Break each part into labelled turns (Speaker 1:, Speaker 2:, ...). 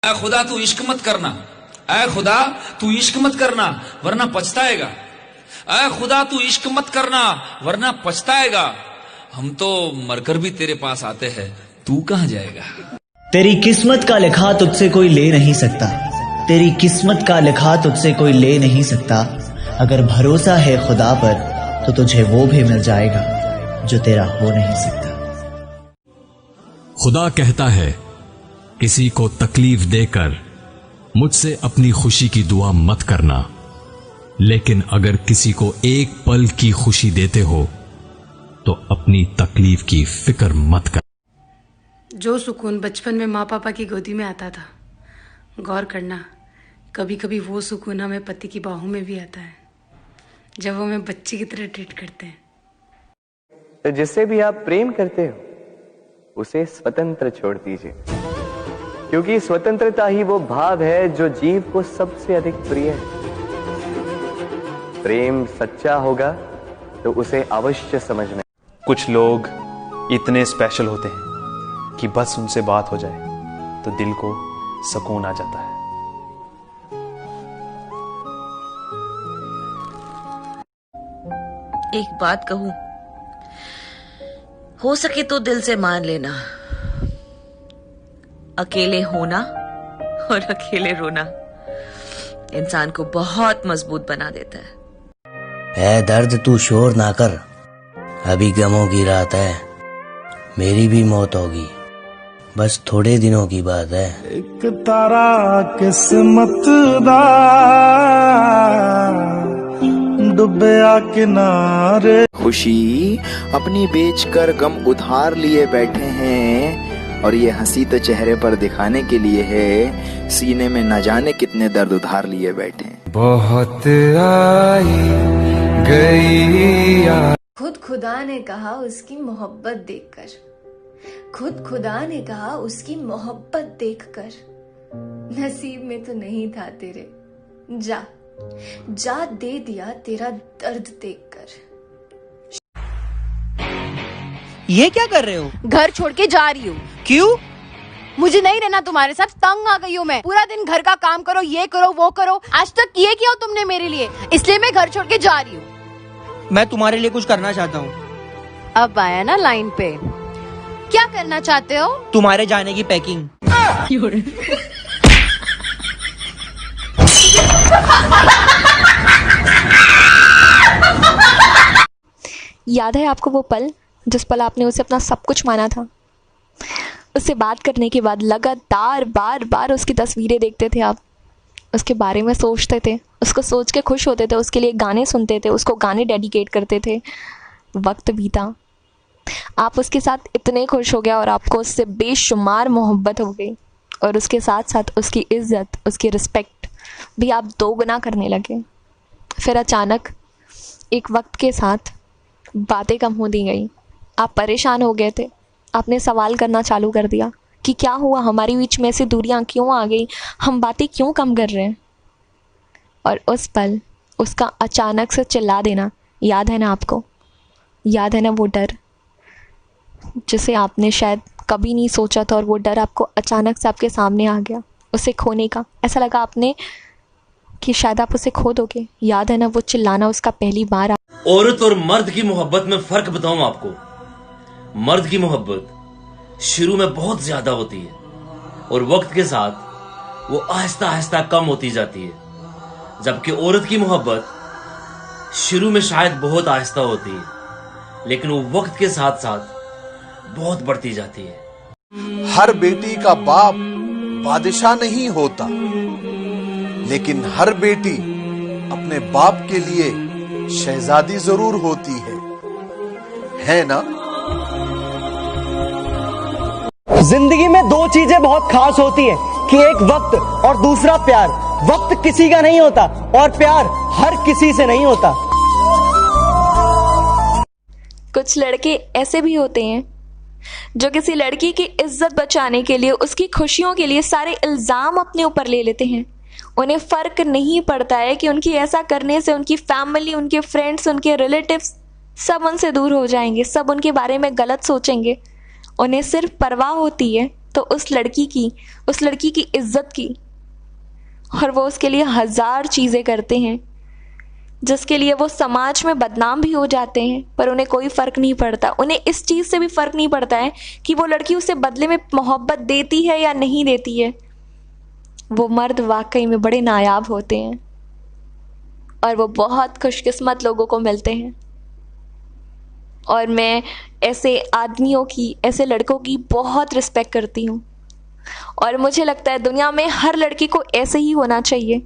Speaker 1: ऐ खुदा तू इश्क मत करना, ऐ खुदा तू इश्क मत करना वरना पछताएगा। ऐ खुदा तू इश्क मत करना वरना पछताएगा। हम तो मरकर भी तेरे पास आते हैं, तू कहां जाएगा।
Speaker 2: तेरी किस्मत का लिखा तुझसे कोई ले नहीं सकता, तेरी किस्मत का लिखा तुझसे कोई ले नहीं सकता। अगर भरोसा है खुदा पर तो तुझे वो भी मिल जाएगा जो तेरा हो नहीं सकता।
Speaker 3: खुदा कहता है, किसी को तकलीफ देकर मुझसे अपनी खुशी की दुआ मत करना, लेकिन अगर किसी को एक पल की खुशी देते हो तो अपनी तकलीफ की फिक्र मत कर।
Speaker 4: जो सुकून बचपन में माँ पापा की गोदी में आता था, गौर करना कभी कभी वो सुकून हमें पति की बाहों में भी आता है, जब वो हमें बच्चे की तरह ट्रीट करते हैं।
Speaker 5: तो जिससे भी आप प्रेम करते हो उसे स्वतंत्र छोड़ दीजिए, क्योंकि स्वतंत्रता ही वो भाव है जो जीव को सबसे अधिक प्रिय है। प्रेम सच्चा होगा तो उसे अवश्य समझना।
Speaker 6: कुछ लोग इतने स्पेशल होते हैं कि बस उनसे बात हो जाए तो दिल को सुकून आ जाता है।
Speaker 7: एक बात कहूं, हो सके तो दिल से मान लेना, अकेले होना और अकेले रोना इंसान को बहुत मजबूत बना देता है।
Speaker 8: दर्द तू शोर ना कर, अभी गमों की रात है, मेरी भी मौत होगी, बस थोड़े दिनों की बात है।
Speaker 9: एक तारा किस्मत दा डुबया किनारे।
Speaker 10: खुशी अपनी बेचकर गम उधार लिए बैठे हैं, और ये हंसी तो चेहरे पर दिखाने के लिए है, सीने में न जाने कितने दर्द उधार लिए बैठे हैं।
Speaker 9: बहुत आई गई
Speaker 11: खुद खुदा ने कहा उसकी मोहब्बत देखकर, खुद खुदा ने कहा उसकी मोहब्बत देखकर, नसीब में तो नहीं था तेरे, जा जा दे दिया तेरा दर्द देखकर।
Speaker 12: ये क्या कर रहे हो?
Speaker 13: घर छोड़ के जा रही हूँ।
Speaker 12: क्यों?
Speaker 13: मुझे नहीं रहना तुम्हारे साथ, तंग आ गई हूँ मैं। पूरा दिन घर का काम करो, ये करो वो करो, आज तक ये किया हो तुमने मेरे लिए, इसलिए मैं घर छोड़ के जा रही हूँ।
Speaker 12: मैं तुम्हारे लिए कुछ करना चाहता हूँ।
Speaker 13: अब आया ना लाइन पे। क्या करना चाहते हो?
Speaker 12: तुम्हारे जाने की पैकिंग।
Speaker 14: याद है आपको वो पल जिस पल आपने उसे अपना सब कुछ माना था? उससे बात करने के बाद लगातार बार बार उसकी तस्वीरें देखते थे आप, उसके बारे में सोचते थे, उसको सोच के खुश होते थे, उसके लिए गाने सुनते थे, उसको गाने डेडिकेट करते थे। वक्त बीता, आप उसके साथ इतने खुश हो गया और आपको उससे बेशुमार मोहब्बत हो गई, और उसके साथ साथ उसकी इज्जत, उसकी रिस्पेक्ट भी आप दोगुना करने लगे। फिर अचानक एक वक्त के साथ बातें कम होती गई, आप परेशान हो गए थे, आपने सवाल करना चालू कर दिया कि क्या हुआ, हमारी बीच में ऐसी दूरियां क्यों आ गई, हम बातें क्यों कम कर रहे हैं। और उस पल उसका अचानक से चिल्ला देना याद है ना आपको? याद है ना वो डर जिसे आपने शायद कभी नहीं सोचा था, और वो डर आपको अचानक से आपके सामने आ गया, उसे खोने का। ऐसा लगा आपने कि शायद आप उसे खो दोगे। याद है ना वो चिल्लाना उसका पहली बार?
Speaker 15: औरत और मर्द की मोहब्बत में फर्क बताऊं आपको। मर्द की मोहब्बत शुरू में बहुत ज्यादा होती है और वक्त के साथ वो आहिस्ता आहिस्ता कम होती जाती है, जबकि औरत की मोहब्बत शुरू में शायद बहुत आहिस्ता होती है, लेकिन वो वक्त के साथ साथ बहुत बढ़ती जाती है।
Speaker 16: हर बेटी का बाप बादशाह नहीं होता, लेकिन हर बेटी अपने बाप के लिए शहजादी जरूर होती है ना?
Speaker 12: जिंदगी में दो चीजें बहुत खास होती हैं कि एक वक्त और दूसरा प्यार। वक्त किसी का नहीं होता और प्यार हर किसी से नहीं होता।
Speaker 14: कुछ लड़के ऐसे भी होते हैं जो किसी लड़की की इज्जत बचाने के लिए, उसकी खुशियों के लिए सारे इल्जाम अपने ऊपर ले लेते हैं। उन्हें फर्क नहीं पड़ता है कि उनकी ऐसा करने से उनकी फैमिली, उनके फ्रेंड्स, उनके रिलेटिव्स सब उनसे दूर हो जाएंगे, सब उनके बारे में गलत सोचेंगे। उन्हें सिर्फ परवाह होती है तो उस लड़की की इज्जत की, और वो उसके लिए 1000 चीज़ें करते हैं जिसके लिए वो समाज में बदनाम भी हो जाते हैं, पर उन्हें कोई फ़र्क नहीं पड़ता। उन्हें इस चीज़ से भी फ़र्क नहीं पड़ता है कि वो लड़की उसे बदले में मोहब्बत देती है या नहीं देती है। वो मर्द वाकई में बड़े नायाब होते हैं और वो बहुत खुशकिस्मत लोगों को मिलते हैं। और मैं ऐसे आदमियों की, ऐसे लड़कों की बहुत रिस्पेक्ट करती हूँ, और मुझे लगता है दुनिया में हर लड़की को ऐसे ही होना चाहिए।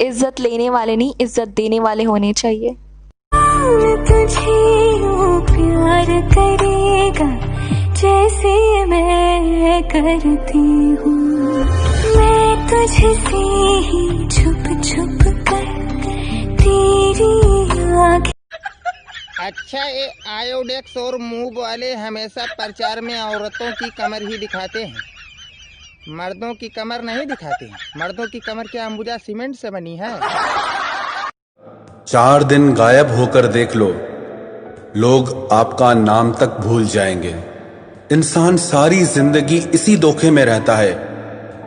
Speaker 14: इज्जत लेने वाले नहीं, इज्जत देने वाले होने चाहिए।
Speaker 17: तुझे प्यार करेगा जैसे मैं करती हूँ, मैं तुझसे ही छुप छुप कर तेरी आँखें।
Speaker 18: अच्छा, ये आयोडेक्स और मूव वाले हमेशा प्रचार में औरतों की कमर ही दिखाते हैं, मर्दों की कमर नहीं दिखाते हैं। मर्दों की कमर क्या अंबुजा सीमेंट से बनी है?
Speaker 16: 4 दिन गायब होकर देख लो, लोग आपका नाम तक भूल जाएंगे। इंसान सारी जिंदगी इसी धोखे में रहता है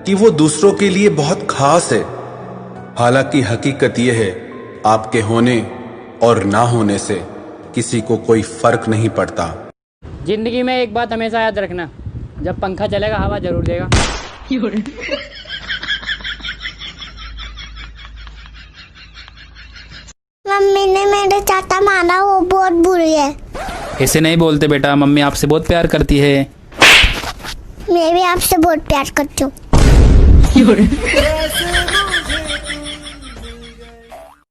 Speaker 16: कि वो दूसरों के लिए बहुत खास है। हालांकि हकीकत ये है, आपके होने और ना होने से किसी को कोई फर्क नहीं पड़ता।
Speaker 19: जिंदगी में एक बात हमेशा याद रखना, जब पंखा चलेगा हवा जरूर देगा।
Speaker 17: मम्मी ने मेरे चाचा माना, वो बहुत बुरी है।
Speaker 20: ऐसे नहीं बोलते बेटा, मम्मी आपसे बहुत प्यार करती है।
Speaker 17: मैं भी आपसे बहुत प्यार करती हूँ।